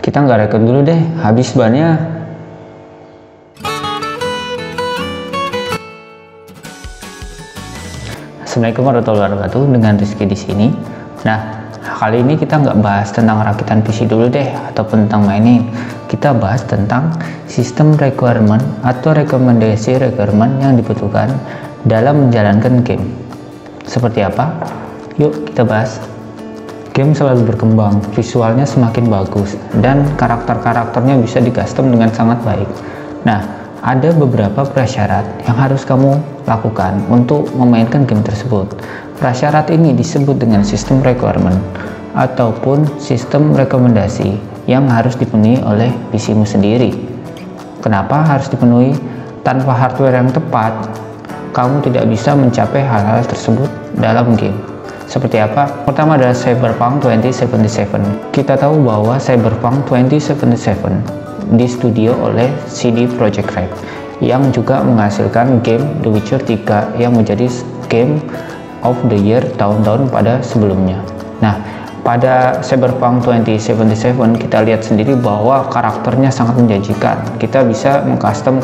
Kita nggak record dulu deh, habis bannya. Assalamualaikum warahmatullahi wabarakatuh, dengan Rizky di sini. Nah, kali ini kita nggak bahas tentang rakitan PC dulu deh, ataupun tentang mainin. Kita bahas tentang sistem requirement atau rekomendasi requirement yang dibutuhkan dalam menjalankan game. Seperti apa? Yuk kita bahas. Game selalu berkembang, visualnya semakin bagus, dan karakter-karakternya bisa di-custom dengan sangat baik. Nah, ada beberapa prasyarat yang harus kamu lakukan untuk memainkan game tersebut. Prasyarat ini disebut dengan sistem requirement ataupun sistem rekomendasi yang harus dipenuhi oleh PC-mu sendiri. Kenapa harus dipenuhi? Tanpa hardware yang tepat, kamu tidak bisa mencapai hal-hal tersebut dalam game. Seperti apa? Pertama adalah Cyberpunk 2077. Kita tahu bahwa Cyberpunk 2077 di studio oleh CD Projekt Red yang juga menghasilkan game The Witcher 3 yang menjadi game of the year tahun-tahun pada sebelumnya. Nah, pada Cyberpunk 2077 kita lihat sendiri bahwa karakternya sangat menjanjikan. Kita bisa mengcustom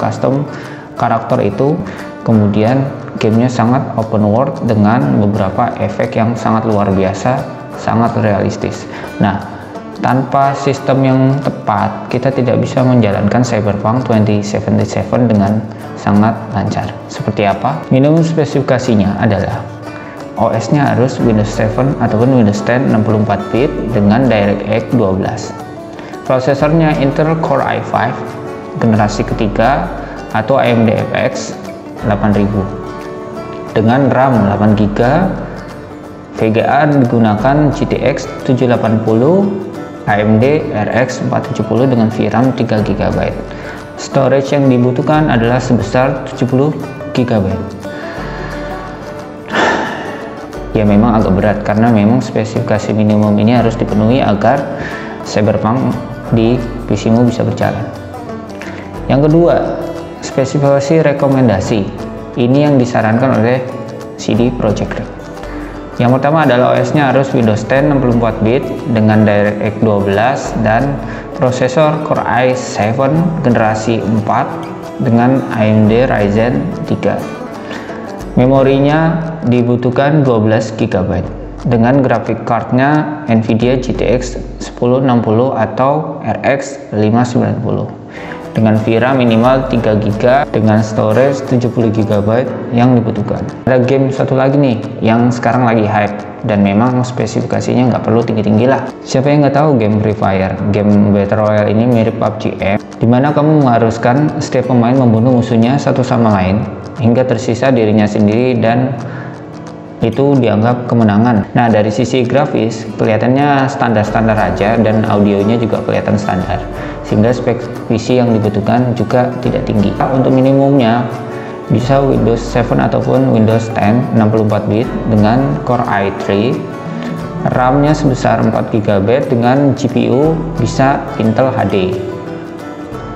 karakter itu, kemudian gamenya sangat open world dengan beberapa efek yang sangat luar biasa, sangat realistis. Nah, tanpa sistem yang tepat, kita tidak bisa menjalankan Cyberpunk 2077 dengan sangat lancar. Seperti apa? Minimum spesifikasinya adalah OS-nya harus Windows 7 ataupun Windows 10 64 bit dengan DirectX 12. Prosesornya Intel Core i5 generasi ketiga atau AMD FX 8000 dengan RAM 8GB. VGA digunakan GTX 780, AMD RX 470 dengan VRAM 3GB. Storage yang dibutuhkan adalah sebesar 70GB. Ya, memang agak berat karena memang spesifikasi minimum ini harus dipenuhi agar Cyberpunk di PC-mu bisa berjalan. Yang kedua, spesifikasi rekomendasi. Ini yang disarankan oleh CD Projekt Red. Yang pertama adalah OS-nya harus Windows 10 64 bit dengan DirectX 12 dan prosesor Core i7 generasi 4 dengan AMD Ryzen 3. Memorinya dibutuhkan 12GB dengan grafik cardnya Nvidia GTX 1060 atau RX 590 dengan VRAM minimal 3GB dengan storage 70GB yang dibutuhkan. Ada game satu lagi nih yang sekarang lagi hype dan memang spesifikasinya nggak perlu tinggi-tinggi lah. Siapa yang nggak tahu game Free Fire? Game Battle Royale ini mirip PUBG M, dimana kamu mengharuskan setiap pemain membunuh musuhnya satu sama lain hingga tersisa dirinya sendiri, dan itu dianggap kemenangan. Nah, dari sisi grafis kelihatannya standar-standar aja dan audionya juga kelihatan standar, sehingga spek PC yang dibutuhkan juga tidak tinggi. Untuk minimumnya bisa Windows 7 ataupun Windows 10 64 bit dengan Core i3, RAM-nya sebesar 4GB dengan GPU bisa Intel HD.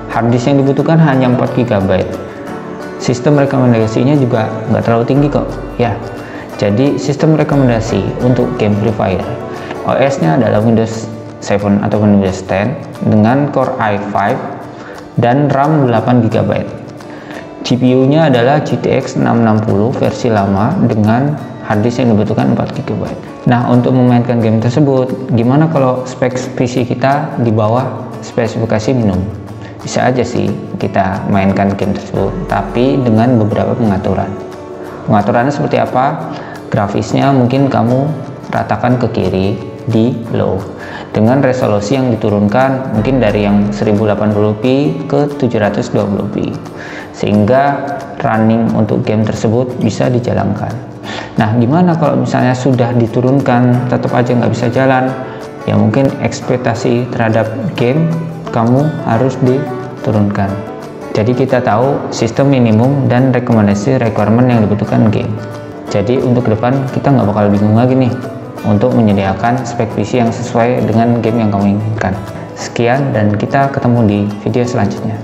Harddisk yang dibutuhkan hanya 4GB. Sistem rekomendasinya juga nggak terlalu tinggi kok ya. Jadi sistem rekomendasi untuk game Free Fire, OS-nya adalah Windows 7 atau Windows 10 dengan Core i5 dan RAM 8GB. GPU-nya adalah GTX 660 versi lama dengan harddisk yang dibutuhkan 4GB. Nah, untuk memainkan game tersebut, gimana kalau spek PC kita di bawah spesifikasi minimum? Bisa aja sih kita mainkan game tersebut, tapi dengan beberapa pengaturan. Pengaturannya seperti apa? Grafisnya mungkin kamu ratakan ke kiri di low dengan resolusi yang diturunkan mungkin dari yang 1080p ke 720p, sehingga running untuk game tersebut bisa dijalankan. Nah, gimana kalau misalnya sudah diturunkan tetap aja nggak bisa jalan? Ya mungkin ekspektasi terhadap game kamu harus diturunkan. Jadi kita tahu sistem minimum dan rekomendasi requirement yang dibutuhkan game. Jadi untuk ke depan kita nggak bakal bingung lagi nih untuk menyediakan spek PC yang sesuai dengan game yang kamu inginkan. Sekian dan kita ketemu di video selanjutnya.